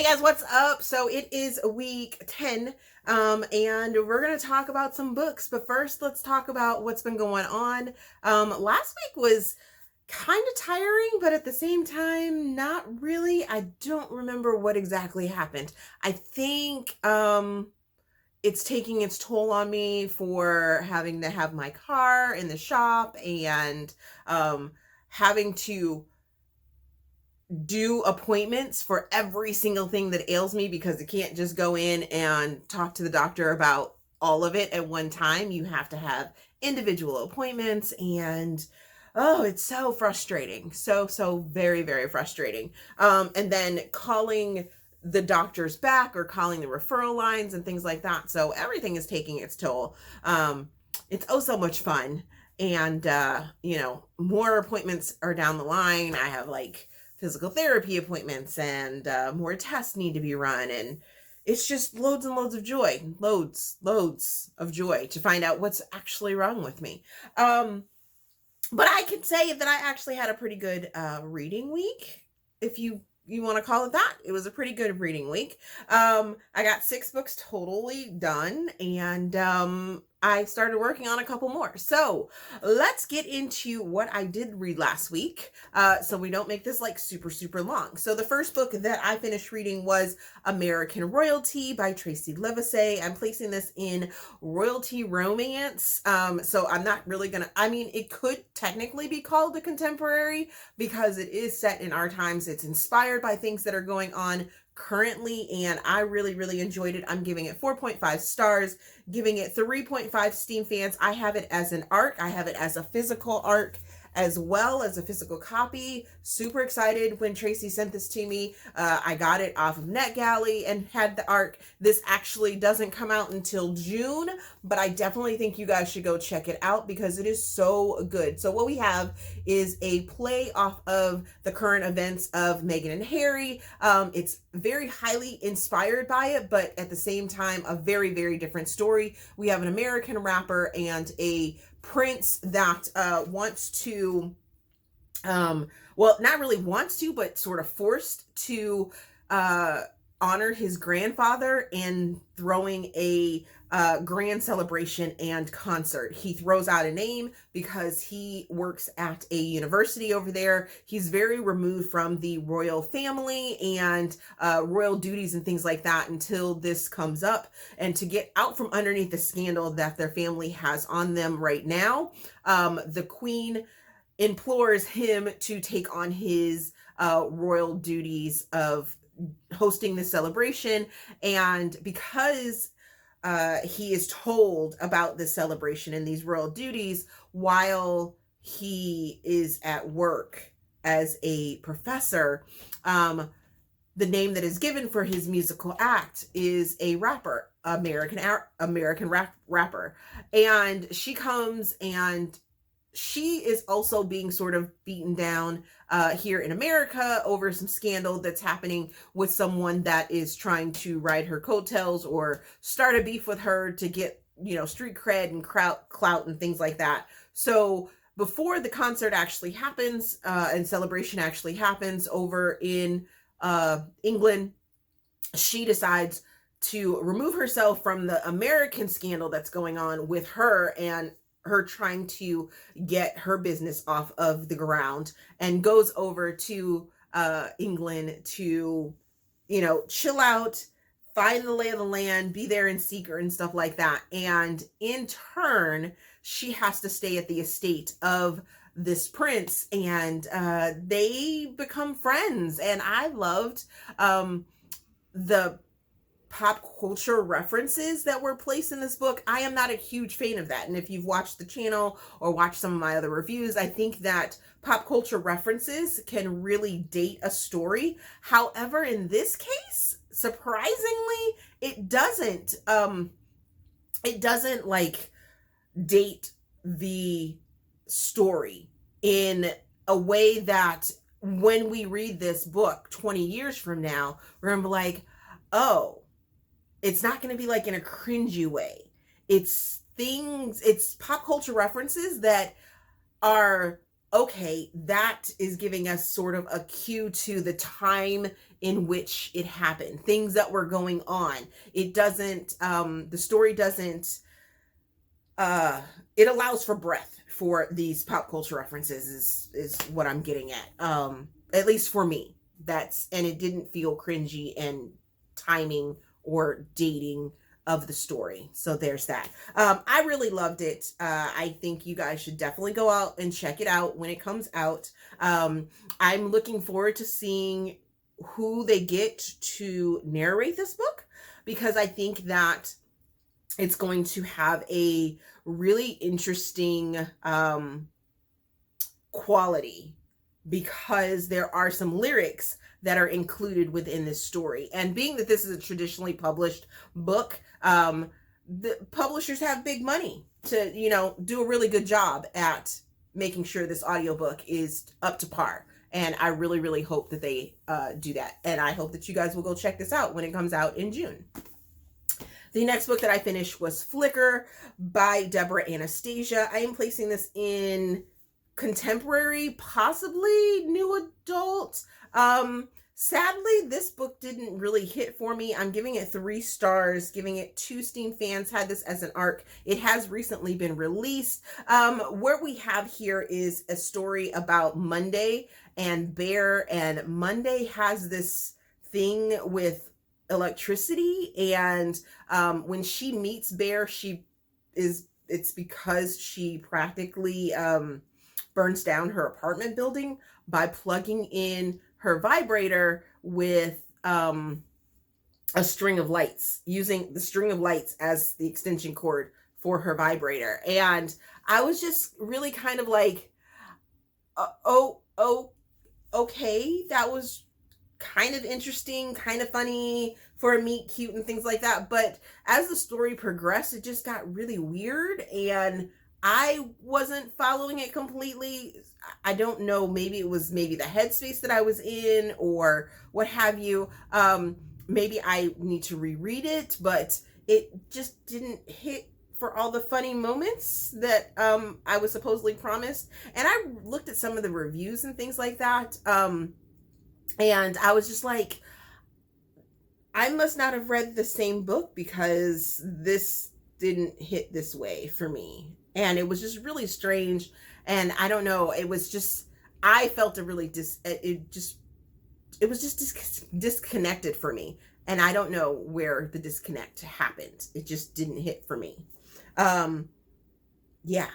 guys, what's up? So it is week 10, and we're going to talk about some books. But first, let's talk about what's been going on. Last week was kind of tiring, but at the same time, not really. I don't remember what exactly happened. I think it's taking its toll on me for having to have my car in the shop and having to do appointments for every single thing that ails me because you can't just go in and talk to the doctor about all of it at one time. You have to have individual appointments, and oh, it's so frustrating. So very, very frustrating. And then calling the doctors back or calling the referral lines and things like that. So everything is taking its toll. It's oh so much fun. And more appointments are down the line. I have like physical therapy appointments, and more tests need to be run, and it's just loads and loads of joy, loads of joy to find out what's actually wrong with me. But I can say that I actually had a pretty good reading week, if you want to call it that. It was a pretty good reading week. I got 6 books totally done, and I started working on a couple more. So let's get into what I did read last week, so we don't make this like super long. So the first book that I finished reading was American Royalty by Tracy Livesay. I'm placing this in royalty romance. So I'm not really gonna, I mean, it could technically be called a contemporary because it is set in our times. It's inspired by things that are going on currently, and I really enjoyed it. I'm giving it 4.5 stars, giving it 3.5 Steam fans. I have it as an ARC. I have it as a physical ARC as well as a physical copy. Super excited when Tracy sent this to me. I got it off of NetGalley and had the ARC. This actually doesn't come out until June, but I definitely think you guys should go check it out because it is so good. So what we have is a play off of the current events of Meghan and Harry. It's very highly inspired by it, but at the same time, a very different story. We have an American rapper and a prince that wants to, well, not really wants to, but sort of forced to honor his grandfather in throwing a grand celebration and concert. He throws out a name because he works at a university over there. He's very removed from the royal family and royal duties and things like that until this comes up. And to get out from underneath the scandal that their family has on them right now, the queen implores him to take on his royal duties of hosting the celebration. And because he is told about this celebration and these royal duties while he is at work as a professor, the name that is given for his musical act is a rapper, American rapper. And she comes, and she is also being sort of beaten down here in America over some scandal that's happening with someone that is trying to ride her coattails or start a beef with her to get, street cred and clout and things like that. So before the concert actually happens and celebration actually happens over in England, she decides to remove herself from the American scandal that's going on with her and her trying to get her business off of the ground, and goes over to England to, chill out, find the lay of the land, be there in secret and stuff like that. And in turn, she has to stay at the estate of this prince, and they become friends. And I loved the pop culture references that were placed in this book. I am not a huge fan of that. And if you've watched the channel or watched some of my other reviews, I think that pop culture references can really date a story. However, in this case, surprisingly, it doesn't like date the story in a way that when we read this book 20 years from now, we're gonna be like, oh, it's not going to be like in a cringy way. It's pop culture references that are okay, that is giving us sort of a cue to the time in which it happened, things that were going on. It doesn't, the story doesn't, uh, it allows for breath for these pop culture references is what I'm getting at least for me. And it didn't feel cringy and timing or dating of the story. So there's that. I really loved it. I think you guys should definitely go out and check it out when it comes out. I'm looking forward to seeing who they get to narrate this book, because I think that it's going to have a really interesting quality, because there are some lyrics that are included within this story. And being that this is a traditionally published book, the publishers have big money to, do a really good job at making sure this audiobook is up to par. And I really, really hope that they do that. And I hope that you guys will go check this out when it comes out in June. The next book that I finished was Flicker by Debra Anastasia. I am placing this in contemporary, possibly new adult. Sadly, this book didn't really hit for me. I'm giving it 3 stars, giving it 2 Steam fans had this as an arc. It has recently been released. What we have here is a story about Monday and Bear, and Monday has this thing with electricity, and when she meets Bear, it's because she practically burns down her apartment building by plugging in her vibrator with a string of lights, using the string of lights as the extension cord for her vibrator. And I was just really kind of like, okay, that was kind of interesting, kind of funny for a meet cute and things like that. But as the story progressed, it just got really weird, and I wasn't following it completely. I don't know, maybe it was the headspace that I was in or what have you. Maybe I need to reread it, but it just didn't hit for all the funny moments that I was supposedly promised. And I looked at some of the reviews and things like that, and I was just like, I must not have read the same book, because this didn't hit this way for me. And it was just really strange. And I don't know, it was just, I felt a really, it was just disconnected for me. And I don't know where the disconnect happened. It just didn't hit for me. Yeah.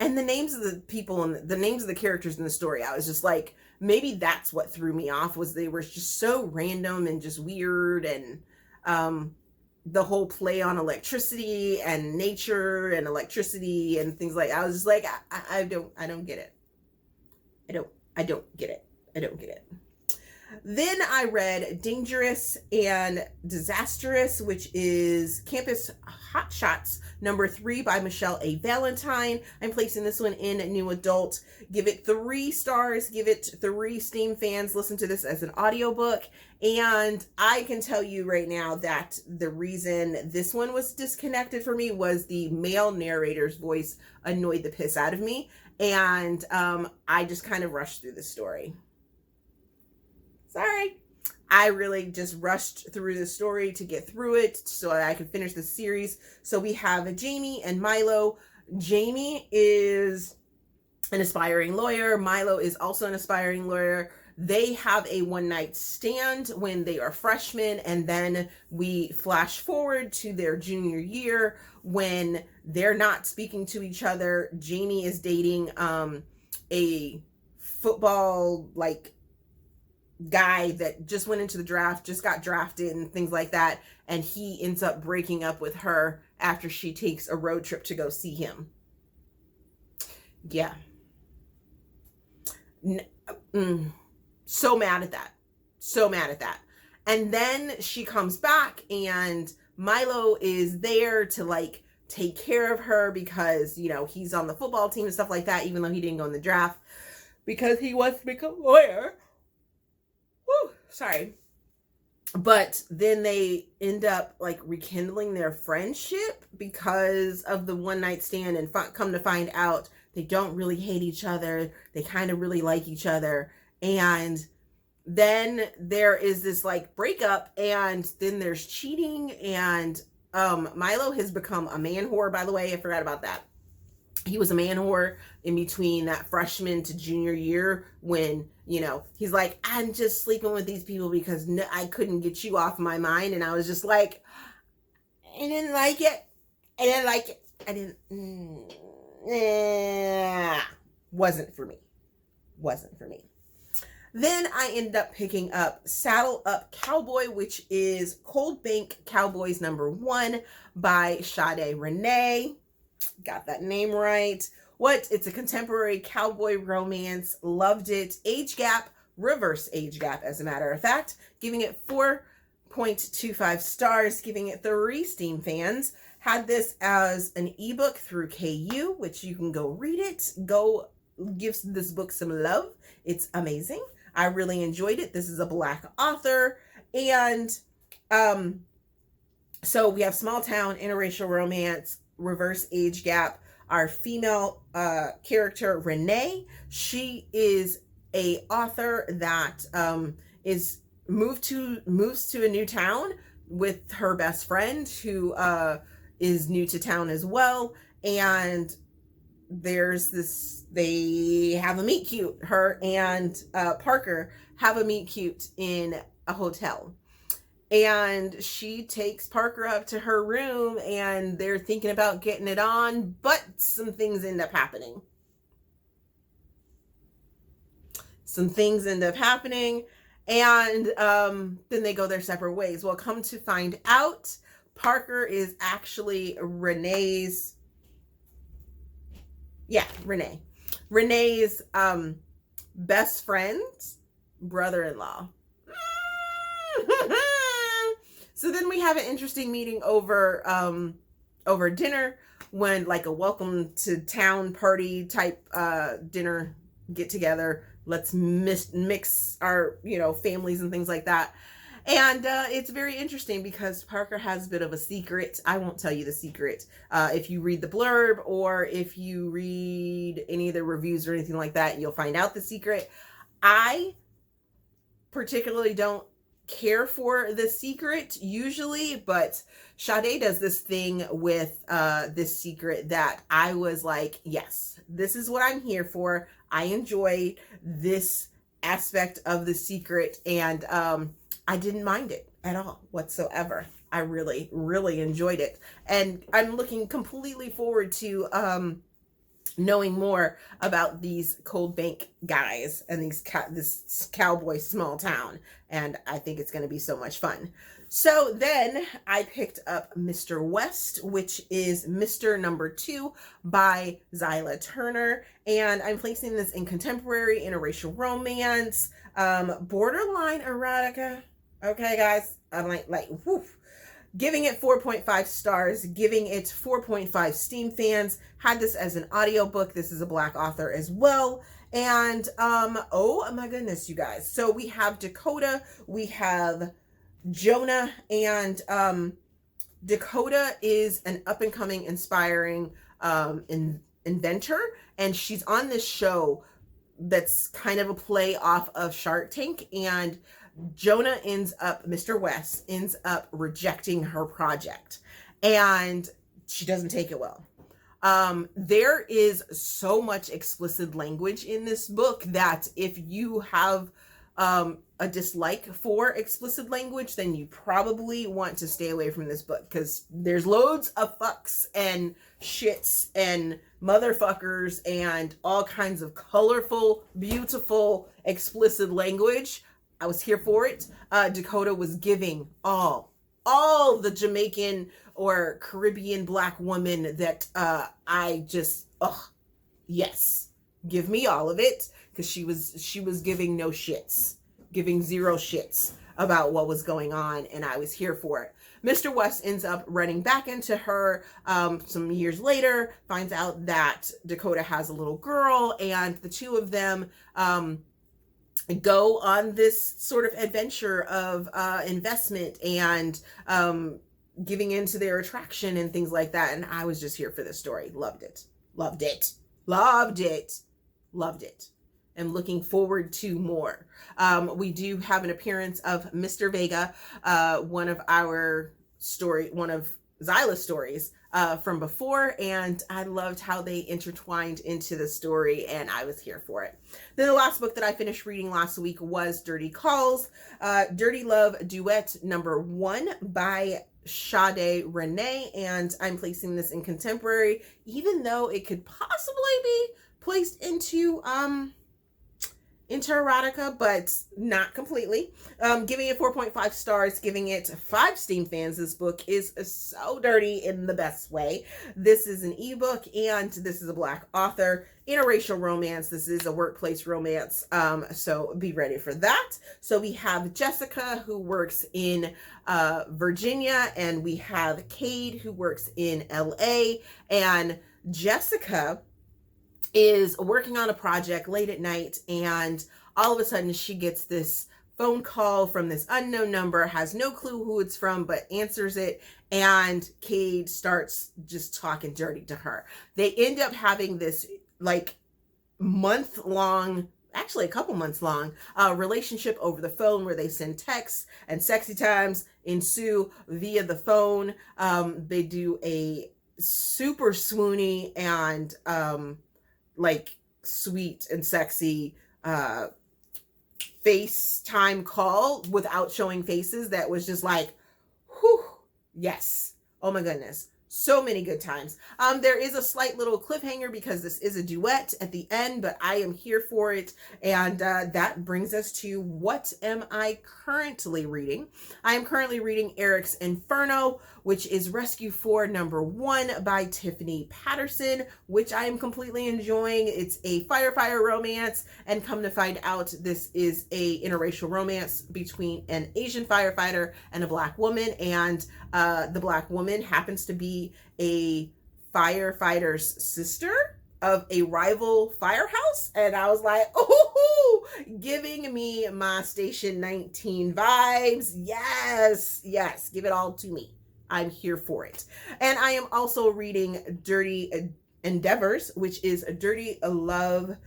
And the names of the people and the names of the characters in the story, I was just like, maybe that's what threw me off, was they were just so random and just weird. And the whole play on electricity and nature and electricity and things like, I was just like, I don't get it. I don't get it. Then I read Dangerous and Disastrous, which is Campus Hotshots #3 by Michelle A. Valentine. I'm placing this one in new adult. Give it 3 stars. Give it 3 Steam fans. Listen to this as an audiobook. And I can tell you right now that the reason this one was disconnected for me was the male narrator's voice annoyed the piss out of me. And I just kind of rushed through the story. Sorry. I really just rushed through the story to get through it so that I could finish the series. So we have Jamie and Milo. Jamie is an aspiring lawyer. Milo is also an aspiring lawyer. They have a one-night stand when they are freshmen, and then we flash forward to their junior year when they're not speaking to each other. Jamie is dating a football guy that just went into the draft, just got drafted and things like that, and he ends up breaking up with her after she takes a road trip to go see him. Yeah. So mad at that. And then she comes back, and Milo is there to take care of her because, he's on the football team and stuff like that, even though he didn't go in the draft, because he wants to become a lawyer. Woo, sorry. But then they end up rekindling their friendship because of the one night stand, and come to find out they don't really hate each other. They kind of really like each other. And then there is this like breakup, and then there's cheating, and Milo has become a man whore, by the way. I forgot about that. He was a man whore in between that freshman to junior year when, you know, he's like, I'm just sleeping with these people because I couldn't get you off my mind. And I was just like, I didn't like it. I didn't like it. I didn't. Wasn't for me. Wasn't for me. Then I ended up picking up Saddle Up Cowboy, which is Cold Bank Cowboys #1 by Sade Renee. Got that name right. It's a contemporary cowboy romance. Loved it. Age gap, reverse age gap, as a matter of fact. Giving it 4.25 stars, giving it 3 Steam fans. Had this as an ebook through KU, which you can go read it. Go give this book some love. It's amazing. I really enjoyed it. This is a Black author. And so we have small town, interracial romance, reverse age gap. Our female character, Renee, she is a author that moves to a new town with her best friend, who is new to town as well. And there's this, they have a meet cute. Her and Parker have a meet cute in a hotel. And she takes Parker up to her room, and they're thinking about getting it on, but some things end up happening. And then they go their separate ways. Well, come to find out, Parker is actually Renee's best friend's brother-in-law. So then we have an interesting meeting over dinner, when like a welcome to town party type dinner get together. Let's mix our, families and things like that. And it's very interesting because Parker has a bit of a secret. I won't tell you the secret. If you read the blurb, or if you read any of the reviews or anything like that, you'll find out the secret. I particularly don't care for the secret usually, but Sade does this thing with this secret that I was like, yes, this is what I'm here for. I enjoy this aspect of the secret, and I didn't mind it at all whatsoever. I really, really enjoyed it, and I'm looking completely forward to knowing more about these Cold Bank guys and this cowboy small town. And I think it's going to be so much fun. So then I picked up Mr. West, which is Mr. #2 by Xyla Turner. And I'm placing this in contemporary interracial romance, borderline erotica. Okay, guys, I'm like, whew. Giving it 4.5 stars, giving it 4.5 Steam fans. Had this as an audiobook. This is a Black author as well. And oh my goodness, you guys. So we have Dakota, we have Jonah, and Dakota is an up-and-coming, inspiring inventor, and she's on this show that's kind of a play off of Shark Tank, and Mr. West ends up rejecting her project, and she doesn't take it well. There is so much explicit language in this book that if you have a dislike for explicit language, then you probably want to stay away from this book, because there's loads of fucks and shits and motherfuckers and all kinds of colorful, beautiful, explicit language. I was here for it. Dakota was giving all the Jamaican or Caribbean Black woman that I just, yes, give me all of it, because she was giving no shits, giving zero shits about what was going on, and I was here for it. Mr. West ends up running back into her some years later, finds out that Dakota has a little girl, and the two of them go on this sort of adventure of investment and giving into their attraction and things like that. And I was just here for this story. Loved it. Loved it. Loved it. I'm looking forward to more. We do have an appearance of Mr. Vega, one of Xyla's stories from before, and I loved how they intertwined into the story, and I was here for it. Then the last book that I finished reading last week was Dirty Calls, Dirty Love Duet #1 by Sade Rena, and I'm placing this in contemporary, even though it could possibly be placed into erotica, but not completely. Giving it 4.5 stars, giving it 5 Steam fans. This book is so dirty in the best way. This is an ebook, and this is a Black author, interracial romance. This is a workplace romance, so be ready for that. So we have Jessica, who works in Virginia, and we have Cade, who works in LA, and Jessica is working on a project late at night, and all of a sudden she gets this phone call from this unknown number, has no clue who it's from, but answers it, and Cade starts just talking dirty to her. They end up having this like actually a couple months long relationship over the phone, where they send texts and sexy times ensue via the phone. They do a super swoony and like sweet and sexy FaceTime call without showing faces that was just like, whew, yes. Oh my goodness. So many good times. There is a slight little cliffhanger because this is a duet at the end, but I am here for it. And that brings us to what am I currently reading? I am currently reading Eric's Inferno, which is Rescue 4 #1 by Tiffany Patterson, which I am completely enjoying. It's a firefighter romance, and come to find out, this is a interracial romance between an Asian firefighter and a Black woman, and the Black woman happens to be a firefighter's sister of a rival firehouse. And I was like, oh, giving me my Station 19 vibes. Yes, yes, give it all to me. I'm here for it. And I am also reading Dirty Endeavors, which is a Dirty Love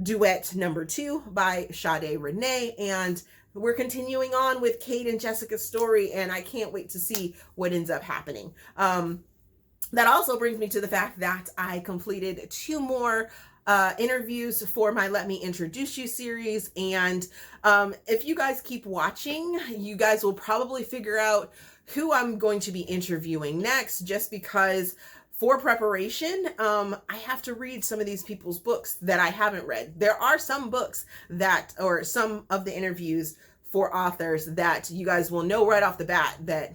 Duet #2 by Sade Rena. And we're continuing on with Cade and Jessica's story, and I can't wait to see what ends up happening. That also brings me to the fact that I completed 2 more interviews for my Let Me Introduce You series. And if you guys keep watching, you guys will probably figure out who I'm going to be interviewing next, just because for preparation, I have to read some of these people's books that I haven't read. There are some books or some of the interviews for authors that you guys will know right off the bat that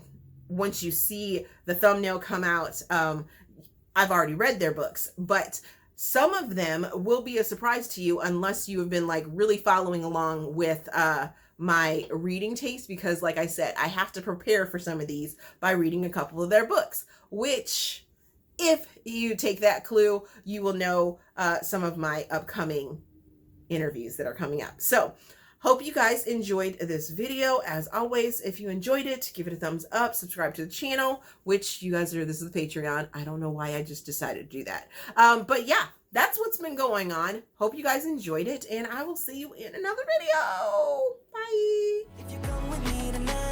once you see the thumbnail come out, I've already read their books. But some of them will be a surprise to you unless you have been like really following along with my reading taste, because like I said, I have to prepare for some of these by reading a couple of their books, which, if you take that clue, you will know some of my upcoming interviews that are coming up. So hope you guys enjoyed this video. As always, if you enjoyed it, give it a thumbs up, subscribe to the channel, which you guys this is the Patreon. I don't know why I just decided to do that. But yeah, that's what's been going on. Hope you guys enjoyed it, and I will see you in another video. Bye. If you come with me tonight.